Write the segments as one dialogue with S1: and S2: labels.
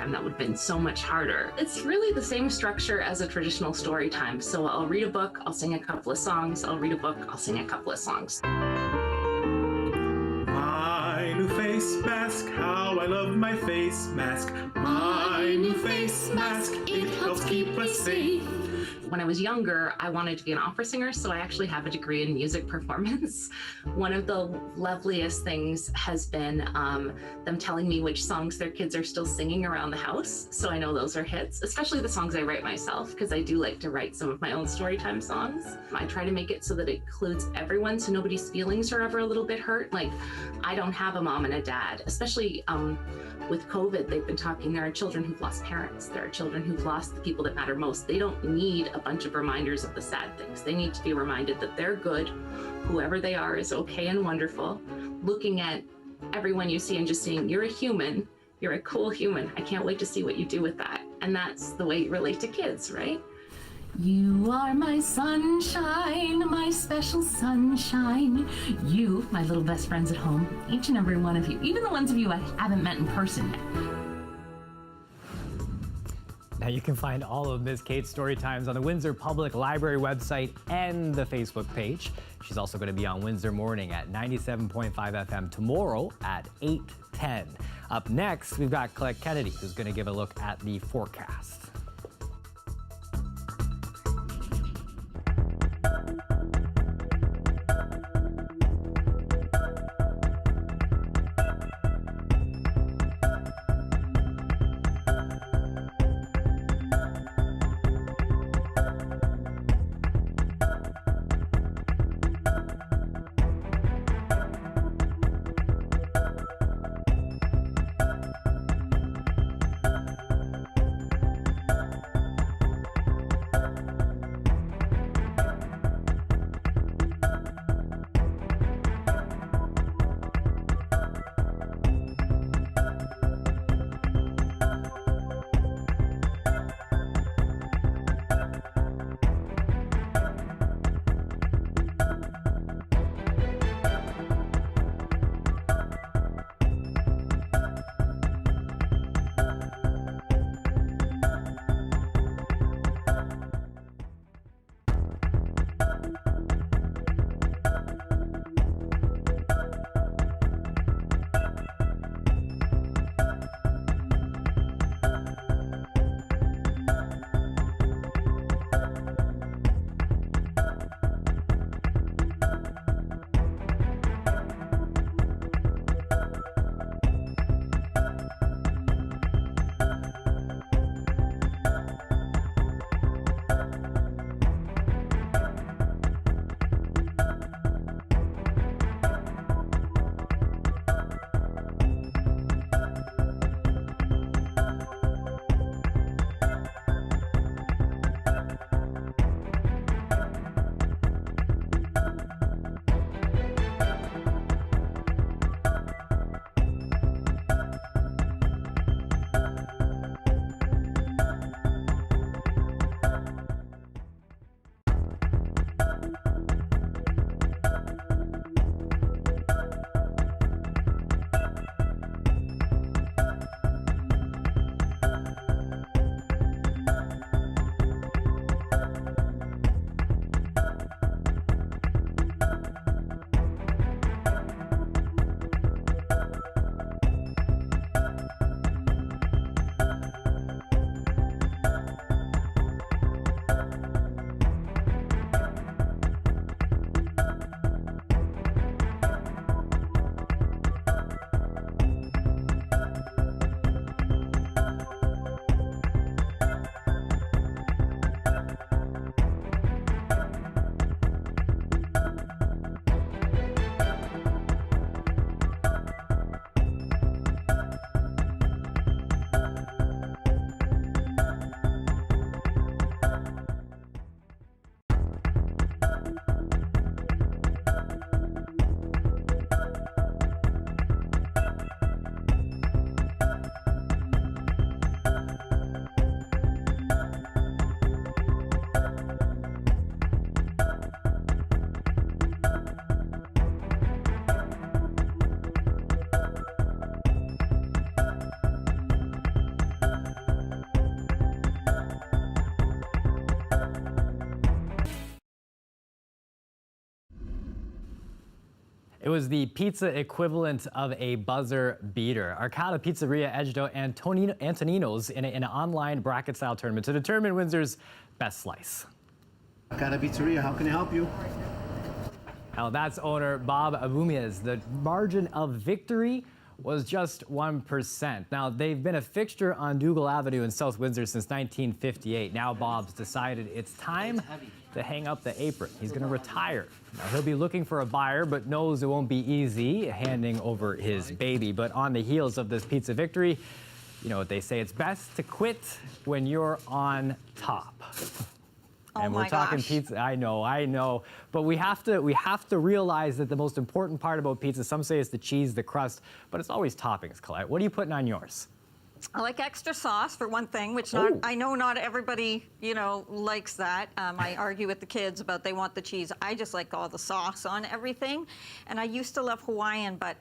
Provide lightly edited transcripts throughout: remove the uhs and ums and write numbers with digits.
S1: time, that would have been so much harder. It's really the same structure as a traditional story time. So I'll read a book, I'll sing a couple of songs, I'll read a book, I'll sing a couple of songs.
S2: My new face mask, how I love my face mask. My new face mask, it helps keep us safe.
S1: When I was younger, I wanted to be an opera singer, so I actually have a degree in music performance. One of the loveliest things has been them telling me which songs their kids are still singing around the house, so I know those are hits, especially the songs I write myself, because I do like to write some of my own storytime songs. I try to make it so that it includes everyone, so nobody's feelings are ever a little bit hurt. Like, I don't have a mom and a dad, especially with COVID. They've been talking, there are children who've lost parents, there are children who've lost the people that matter most. They don't need a bunch of reminders of the sad things. They need to be reminded that they're good, whoever they are is okay and wonderful. Looking at everyone you see and just saying, you're a human, you're a cool human, I can't wait to see what you do with that. And that's the way you relate to kids, right? You are my sunshine, my special sunshine. You, my little best friends at home, each and every one of you, even the ones of you I haven't met in person yet.
S3: Now you can find all of Miss Kate's story times on the Windsor Public Library website and the Facebook page. She's also going to be on Windsor Morning at 97.5 FM tomorrow at 8:10. Up next, we've got Colette Kennedy, who's going to give a look at the forecast. It was the pizza equivalent of a buzzer beater. Arcata Pizzeria edged out Antonino's in an online bracket-style tournament to determine Windsor's best slice.
S4: Arcata Pizzeria, how can I help you?
S3: Now that's owner Bob Abumias. The margin of victory was just 1%. Now, they've been a fixture on Dougal Avenue in South Windsor since 1958. Now Bob's decided it's time to hang up the apron. He's going to retire. Now, he'll be looking for a buyer, but knows it won't be easy handing over his baby. But on the heels of this pizza victory, you know what they say, it's best to quit when you're on top. And we're talking pizza. I know. But we have to realize that the most important part about pizza, some say it's the cheese, the crust, but it's always toppings, Colette. What are you putting on yours?
S5: I like extra sauce for one thing, which I know not everybody, likes that. I argue with the kids about they want the cheese. I just like all the sauce on everything. And I used to love Hawaiian, but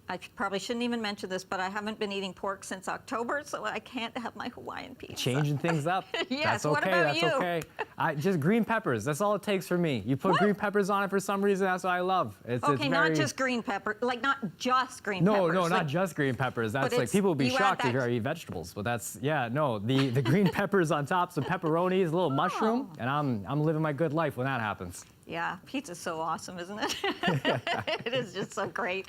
S5: I probably shouldn't even mention this, but I haven't been eating pork since October, so I can't have my Hawaiian pizza.
S3: Changing things up.
S5: Yes,
S3: that's okay,
S5: what about
S3: that's
S5: you?
S3: Okay. Just green peppers. That's all it takes for me. You put green peppers on it for some reason. That's what I love. It's
S5: not just green pepper, like not just green peppers.
S3: No, not just green peppers. That's like people would be shocked to hear I eat vegetables, but that's the green peppers on top, some pepperonis, a little mushroom, and I'm living my good life when that happens.
S5: Yeah, pizza's so awesome, isn't it? It is just so great.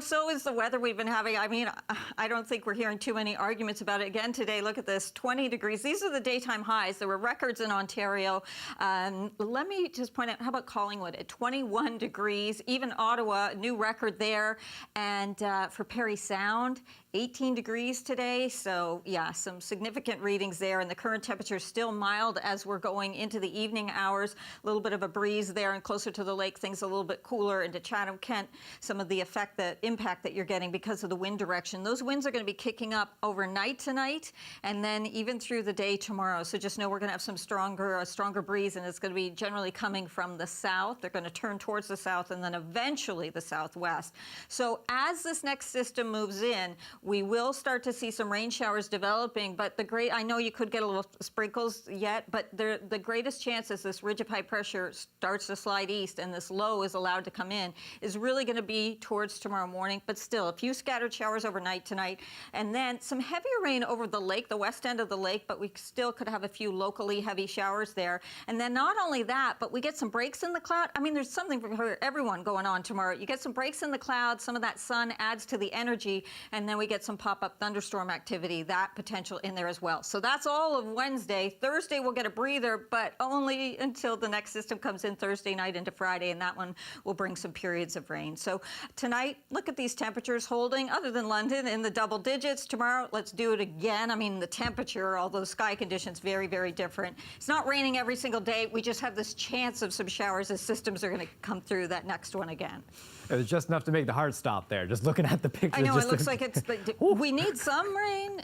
S5: So is the weather we've been having. I mean, I don't think we're hearing too many arguments about it. Again today, look at this, 20 degrees. These are the daytime highs. There were records in Ontario. Let me just point out, how about Collingwood at 21 degrees? Even Ottawa, new record there. And for Parry Sound, 18 degrees today. So yeah, some significant readings there. And the current temperature is still mild as we're going into the evening hours. A little bit of a breeze there, and closer to the lake, things a little bit cooler. Into Chatham-Kent, some of the impact that you're getting because of the wind direction. Those winds are going to be kicking up overnight tonight, and then even through the day tomorrow. So just know we're going to have some stronger breeze, and it's going to be generally coming from the south. They're going to turn towards the south, and then eventually the southwest. So as this next system moves in, we will start to see some rain showers developing. But I know you could get a little sprinkles yet, but the greatest chance is this ridge of high pressure starts to slide east and this low is allowed to come in is really going to be towards tomorrow morning. But still, a few scattered showers overnight tonight, and then some heavier rain over the lake, the west end of the lake, but we still could have a few locally heavy showers there. And then not only that, but we get some breaks in the cloud. I mean, there's something for everyone going on tomorrow. You get some breaks in the cloud, some of that sun adds to the energy, and then we get some pop-up thunderstorm activity, that potential in there as well. So that's all of Wednesday. Thursday we'll get a breather, but only until the next system comes in Thursday night into Friday, and that one will bring some periods of rain. So tonight, look at these temperatures holding, other than London, in the double digits. Tomorrow, let's do it again. I mean, the temperature, although sky conditions, very, very different. It's not raining every single day. We just have this chance of some showers as systems are going to come through that next one again.
S3: It was just enough to make the heart stop there, just looking at the picture.
S5: I know, it looks like it's, we need some rain,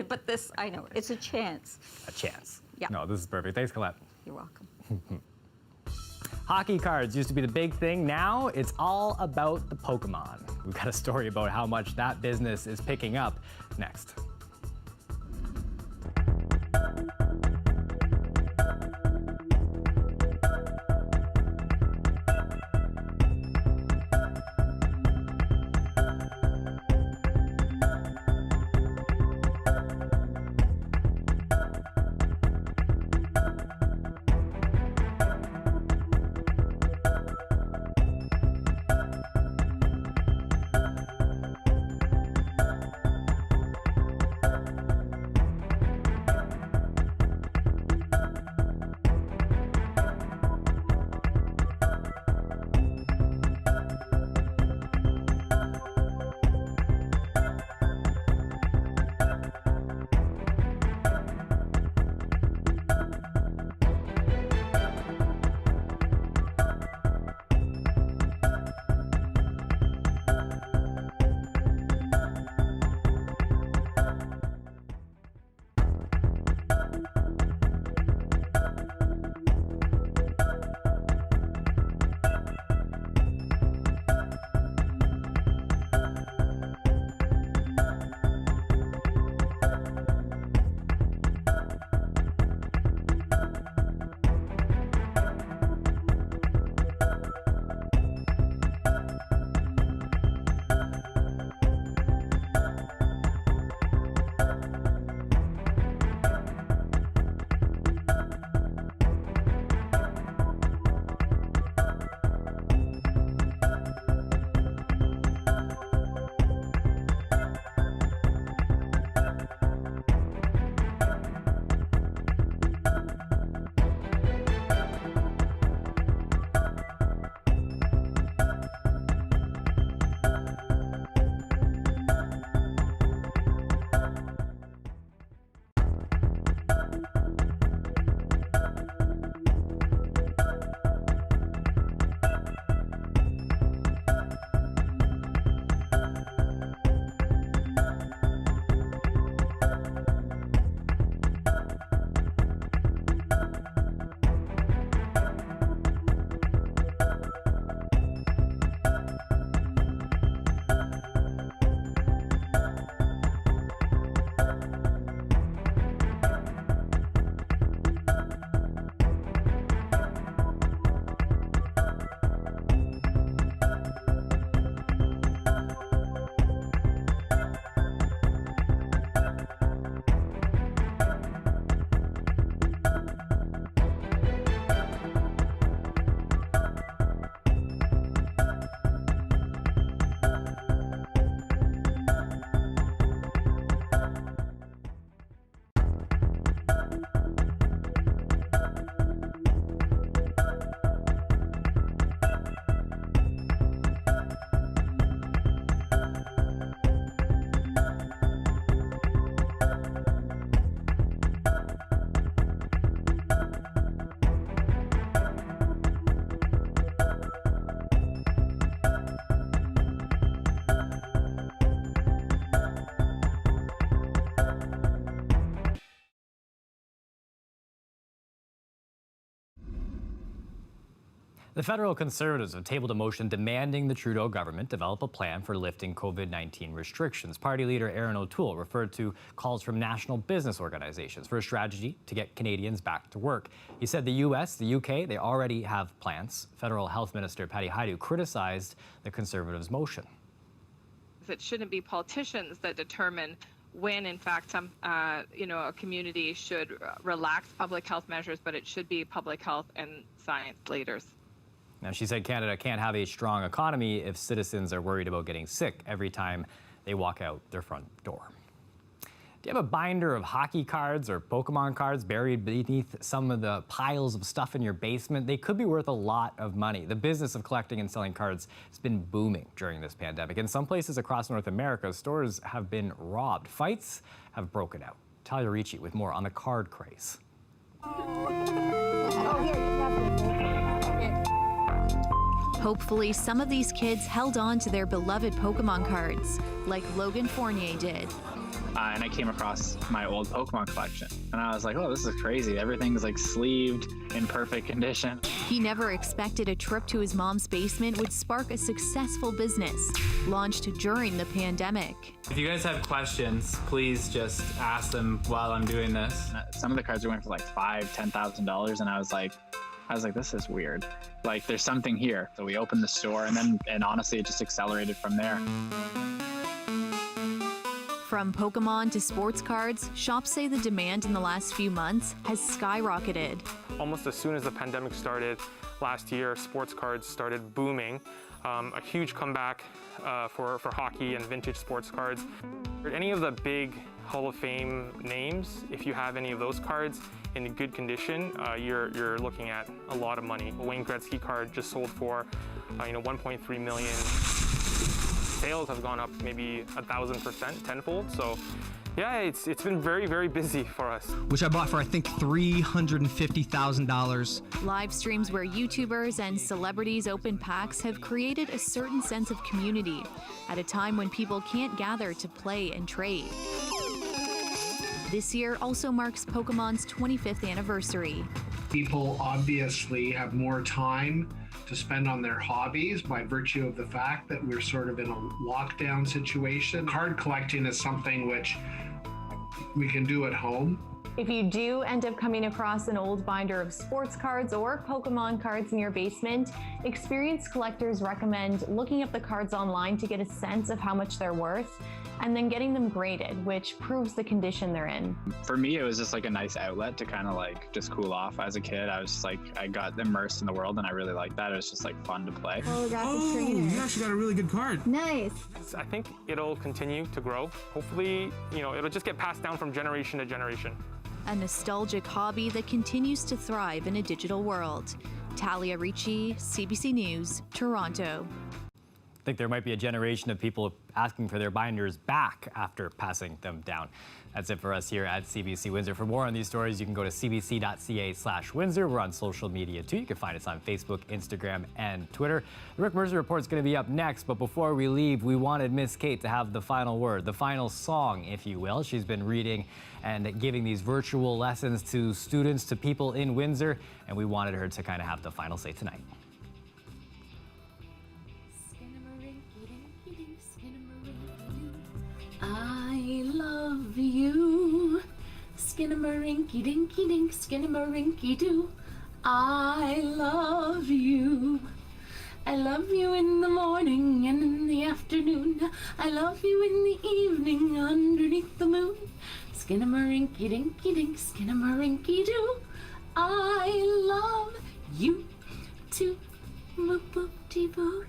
S5: but this, I know, it's a chance.
S3: A chance.
S5: Yeah.
S3: No, this is perfect. Thanks, Colette.
S5: You're welcome.
S3: Hockey cards used to be the big thing. Now it's all about the Pokemon. We've got a story about how much that business is picking up next. The federal Conservatives have tabled a motion demanding the Trudeau government develop a plan for lifting COVID-19 restrictions. Party leader Aaron O'Toole referred to calls from national business organizations for a strategy to get Canadians back to work. He said the US, the UK, they already have plans. Federal Health Minister Patty Hajdu criticized the Conservatives' motion.
S6: It shouldn't be politicians that determine when, in fact, a community should relax public health measures, but it should be public health and science leaders.
S3: Now, she said Canada can't have a strong economy if citizens are worried about getting sick every time they walk out their front door. Do you have a binder of hockey cards or Pokemon cards buried beneath some of the piles of stuff in your basement? They could be worth a lot of money. The business of collecting and selling cards has been booming during this pandemic. In some places across North America, stores have been robbed. Fights have broken out. Talia Ricci with more on the card craze.
S7: Hopefully, some of these kids held on to their beloved Pokemon cards, like Logan Fournier did.
S8: And I came across my old Pokemon collection, and I was like, oh, this is crazy. Everything's like sleeved, in perfect condition.
S7: He never expected a trip to his mom's basement would spark a successful business, launched during the pandemic.
S9: If you guys have questions, please just ask them while I'm doing this.
S8: Some of the cards are going for like $5,000, $10,000, and I was like, this is weird. Like, there's something here. So we opened the store, and honestly, it just accelerated from there.
S7: From Pokemon to sports cards, shops say the demand in the last few months has skyrocketed.
S10: Almost as soon as the pandemic started last year, sports cards started booming. A huge comeback for hockey and vintage sports cards. Any of the big Hall of Fame names, if you have any of those cards in good condition, you're looking at a lot of money. A Wayne Gretzky card just sold for 1.3 million. Sales have gone up maybe 1,000%, tenfold. So yeah, it's been very, very busy for us.
S11: Which I bought for, I think, $350,000.
S7: Live streams where YouTubers and celebrities open packs have created a certain sense of community at a time when people can't gather to play and trade. This year also marks Pokemon's 25th anniversary.
S12: People obviously have more time to spend on their hobbies by virtue of the fact that we're sort of in a lockdown situation. Card collecting is something which we can do at home.
S13: If you do end up coming across an old binder of sports cards or Pokemon cards in your basement, experienced collectors recommend looking up the cards online to get a sense of how much they're worth, and then getting them graded, which proves the condition they're in.
S8: For me, it was just like a nice outlet to kind of like just cool off. As a kid, I was just like, I got immersed in the world and I really liked that. It was just like fun to play.
S11: Yeah, she got a really good card.
S13: Nice.
S10: I think it'll continue to grow. Hopefully, it'll just get passed down from generation to generation.
S7: A nostalgic hobby that continues to thrive in a digital world. Talia Ricci, CBC News, Toronto.
S3: I think there might be a generation of people asking for their binders back after passing them down. That's it for us here at CBC Windsor. For more on these stories, you can go to cbc.ca/Windsor. We're on social media too. You can find us on Facebook, Instagram, and Twitter. The Rick Mercer Report's going to be up next, but before we leave, we wanted Miss Kate to have the final word, the final song, if you will. She's been reading and giving these virtual lessons to students, to people in Windsor, and we wanted her to kind of have the final say tonight.
S14: I love you, skinnamarink-a-dinky-dink, skinnamarink-a-doo. I love you. I love you in the morning and in the afternoon. I love you in the evening underneath the moon. Skinnamarink-a-dinky-dink, skinnamarink-a-doo. I love you too. Boop-boop-dee-boo.